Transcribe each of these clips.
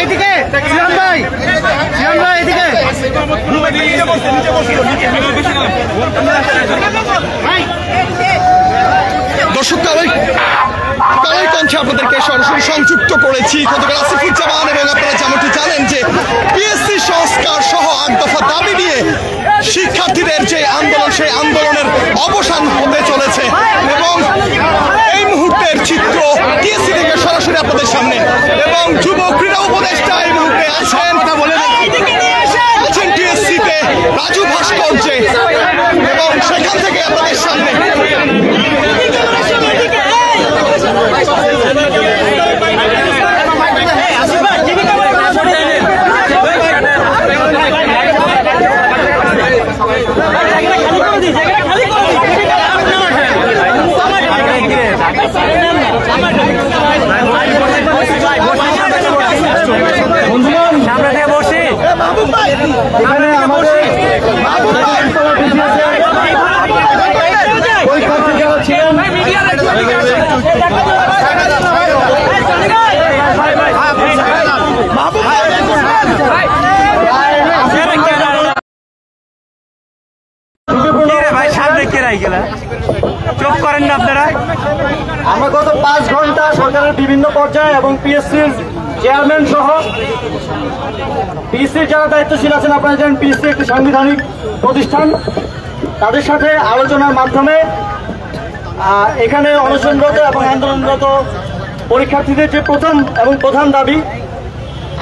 এদিকে সিয়াম ভাই এদিকে দর্শক কালোই কণ্ঠে আপনাদেরকে সরাসরি সংযুক্ত করেছি। গতকাল আসিফুজ্জামান এবং আপনারা যেমনটি জানেন যে পিএসসি সংস্কার সহ ৮ দফা দাবি নিয়ে শিক্ষার্থীদের যে আন্দোলন, সেই আন্দোলনের অবসান হতে চলেছে এবং এই মুহূর্তের চিত্র টিএসসি থেকে সরাসরি আপনাদের সামনে এবং যুব ক্রীড়া উপদেষ্টা এই মুহূর্তে আছেন টিএসসিতে রাজু ভাস্কর্যে এবং সেখান থেকে আপনাদের সামনে চুপ করেন না আপনারা। আমরা গত 5 ঘন্টা সরকারের বিভিন্ন পর্যায়ে এবং পিএসসির চেয়ারম্যান সহ পিএসসির যারা দায়িত্বশীল আছেন, আপনারা জানেন পিএসসি একটি সাংবিধানিক প্রতিষ্ঠান, তাদের সাথে আলোচনার মাধ্যমে এখানে অনশনরত এবং আন্দোলনরত পরীক্ষার্থীদের যে প্রথম এবং প্রধান দাবি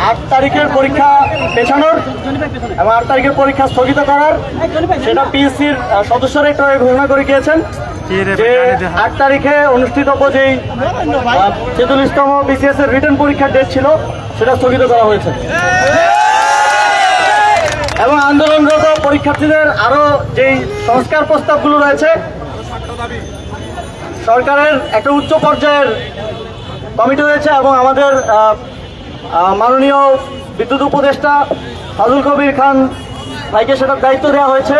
8 তারিখের পরীক্ষা পেছানোর এবং 8 তারিখের পরীক্ষা স্থগিত করার, সেটা পিএসসির সদস্যরা একটু ঘোষণা করে গিয়েছেন যে 8 তারিখে অনুষ্ঠিতব্য যেই ৪৬তম বিসিএস এর রিটেন পরীক্ষার ডেট ছিল সেটা স্থগিত করা হয়েছে এবং আন্দোলনরত পরীক্ষার্থীদের আরো যেই সংস্কার প্রস্তাবগুলো রয়েছে, সরকারের একটা উচ্চ পর্যায়ের কমিটি রয়েছে এবং আমাদের মাননীয় বিদ্যুৎ উপদেষ্টা ফাজুল কবির খান ভাইকে সেটার দায়িত্ব দেওয়া হয়েছে।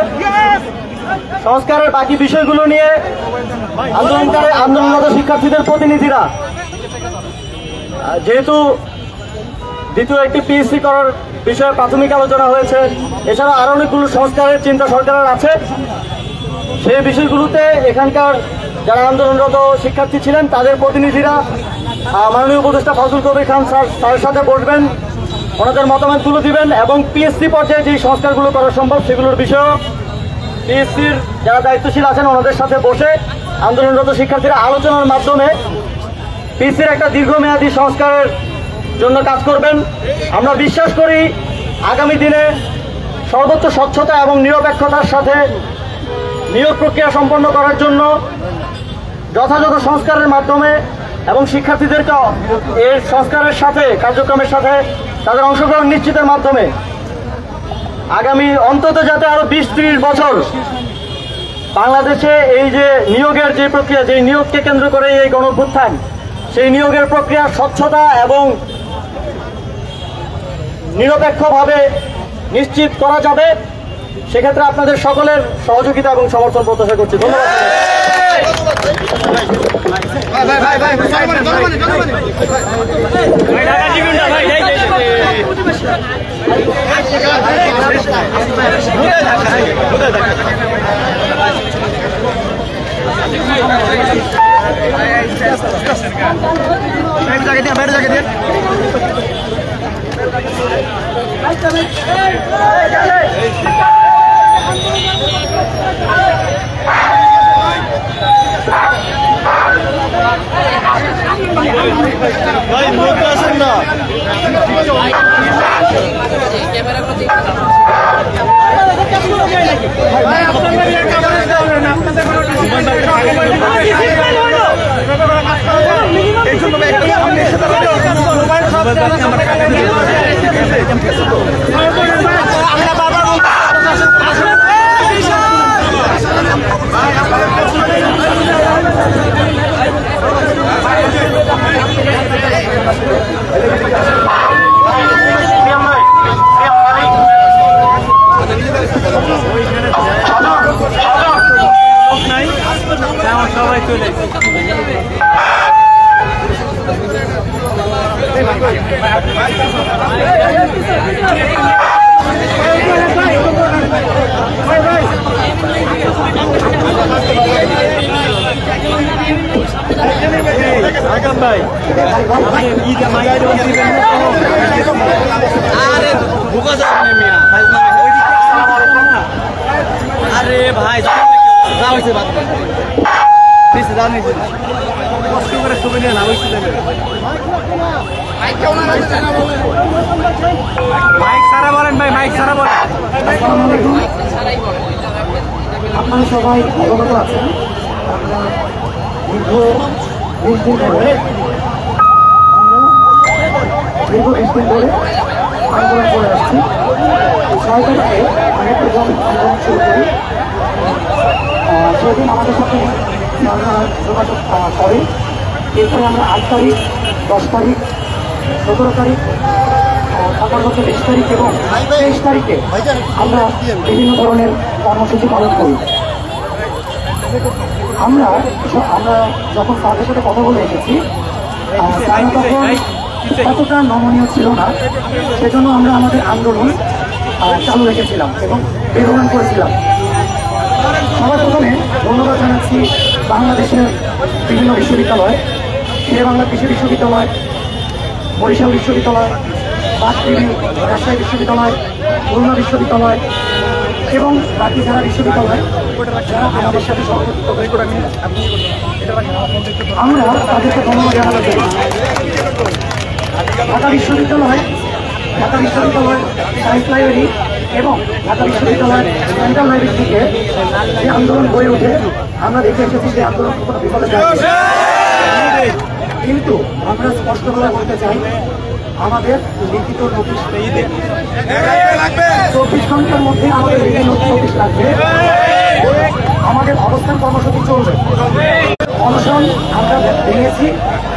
সংস্কারের বাকি বিষয়গুলো নিয়ে আন্দোলনরত শিক্ষার্থীদের প্রতিনিধিরা, যেহেতু দ্বিতীয় একটি পিএসসি করার বিষয়ে প্রাথমিক আলোচনা হয়েছে, এছাড়া আরো অনেকগুলো সংস্কারের চিন্তা সরকারের আছে, সেই বিষয়গুলোতে এখানকার যারা আন্দোলনরত শিক্ষার্থী ছিলেন তাদের প্রতিনিধিরা মাননীয় উপদেষ্টা ফাজুল কবির খান স্যারের সাথে বসবেন, ওনাদের মতামত তুলে দিবেন এবং পিএসসি পর্যায়ে যে সংস্কারগুলো করা সম্ভব সেগুলোর বিষয়েও পিএসসির যারা দায়িত্বশীল আছেন ওনাদের সাথে বসে আন্দোলনরত শিক্ষার্থীরা আলোচনার মাধ্যমে পিএসসির একটা দীর্ঘমেয়াদী সংস্কারের জন্য কাজ করবেন। আমরা বিশ্বাস করি আগামী দিনে সর্বোচ্চ স্বচ্ছতা এবং নিরপেক্ষতার সাথে নিয়োগ প্রক্রিয়া সম্পন্ন করার জন্য যথাযথ সংস্কারের মাধ্যমে এবং শিক্ষার্থীদেরকে এই সংস্কারের সাথে কার্যক্রমের সাথে তাদের অংশগ্রহণ নিশ্চিতের মাধ্যমে আগামী অন্তত যাতে আরো 20-30 বছর বাংলাদেশে এই যে নিয়োগের যে প্রক্রিয়া, যে নিয়োগকে কেন্দ্র করে এই গণঅভ্যুত্থান, সেই নিয়োগের প্রক্রিয়া স্বচ্ছতা এবং নিরপেক্ষভাবে নিশ্চিত করা যাবে, সেক্ষেত্রে আপনাদের সকলের সহযোগিতা এবং সমর্থন প্রত্যাশা করছি। ধন্যবাদ। ভাই মধ্যে আসেন না, এই জন্য সবাই চলে ভাই আরে ঢুকা যাবে না মিয়া আরে ভাই যা হইছে বাদ দিছে দাও নি কষ্ট করে ছবি নিয়ে না হইছে মাইক সারা বলেন ভাই মাইক সারা বলেন আপনারা সবাই অবগত আছেন আমরা দীর্ঘ 20 দিন ধরে আন্দোলন করে আসছি। 6 তারিখে আমরা প্রথম আন্দোলন শুরু করি। সেদিন আমাদের সাথে যোগাযোগ করে। এরপরে আমরা 8 তারিখ 10 তারিখ 17 তারিখ ঢাকার মধ্যে 20 তারিখ এবং 23 তারিখে আমরা বিভিন্ন ধরনের কর্মসূচি পালন করি। আমরা যখন তাদের সাথে কথা বলে এসেছি ততটা নমনীয় ছিল না, সেজন্য আমরা আমাদের আন্দোলন চালু রেখেছিলাম এবং বেরোগান করেছিলাম। সবার প্রথমে ধন্যবাদ জানাচ্ছি বাংলাদেশের বিভিন্ন বিশ্ববিদ্যালয়, শেরেবাংলা কৃষি বিশ্ববিদ্যালয়, বরিশাল বিশ্ববিদ্যালয়, বাসবিবি রাজশাহী বিশ্ববিদ্যালয়, খুলনা বিশ্ববিদ্যালয় এবং বাকি যারা বিশ্ববিদ্যালয় যারা আমাদের সাথে সংযুক্ত। আমরা তাদেরকে ধন্যবাদ জানাতে চাই। ঢাকা বিশ্ববিদ্যালয় সায়েন্স লাইব্রেরি এবং ঢাকা বিশ্ববিদ্যালয় সেন্ট্রাল লাইব্রেরি থেকে যে আন্দোলন গড়ে ওঠে আমরা দেখে এসেছি যে আন্দোলন কোনো বিপদে যাচ্ছে। কিন্তু আমরা স্পষ্টভাবে বলতে চাই আমাদের লিখিত নোটিশ 24 ঘন্টার মধ্যে আমাদের লিখিত নোটিশ লাগবে। আমাদের অবস্থান কর্মসূচি চলবে। অনশন আমরা ভেঙেছি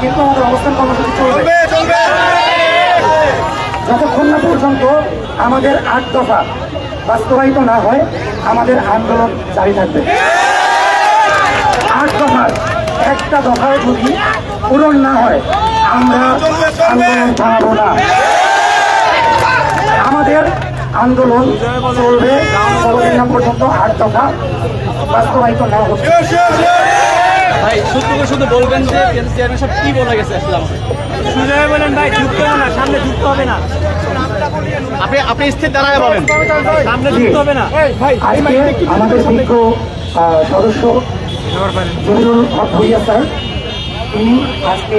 কিন্তু আমাদের অবস্থান কর্মসূচি চলবে যতক্ষণ না পর্যন্ত আমাদের 8 দফা বাস্তবায়িত না হয় আমাদের আন্দোলন জারি থাকবে। 8 দফার একটা দফাও যদি পূরণ না হয় আমরা আন্দোলন থামাবো না। আমাদের আন্দোলন চলবে যতদিন না পর্যন্ত 8 দফা বাস্তবায়িত না হচ্ছে। ভাই শুধু বলবেন যে চেয়ারম্যান সাহেব কি বলে গেছে আসলে শুধু বলেন ভাই যুক্ত হবে না, সামনে যুক্ত হবে না, আপনি স্থির দাঁড়ায় বলেন সামনে যুক্ত হবে না। আজকে আমাদের বিজ্ঞ সদস্য জহিরুল হক ভূঁইয়া স্যার তিনি আজকে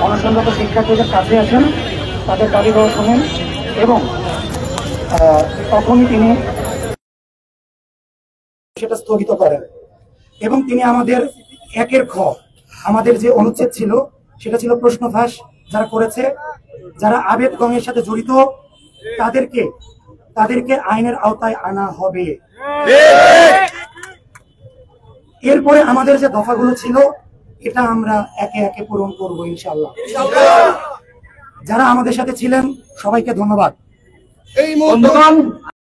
অনশনরত শিক্ষার্থীদের কাছে আসেন, তাদের দাবিগুলো শোনেন এবং তখনই তিনি সেটা স্থগিত করেন এবং তিনি আমাদের 1-এর খ আমাদের যে অনুচ্ছেদ ছিল সেটা ছিল প্রশ্ন ফাঁস যারা করেছে, যারা আবেদ গঙের সাথে জড়িত তাদেরকে আইনের আওতায় আনা হবে। এরপরে আমাদের যে দফাগুলো ছিল এটা আমরা একে একে পূরণ করবো ইনশাআল্লাহ। যারা আমাদের সাথে ছিলেন সবাইকে ধন্যবাদ। এই মুহূর্তে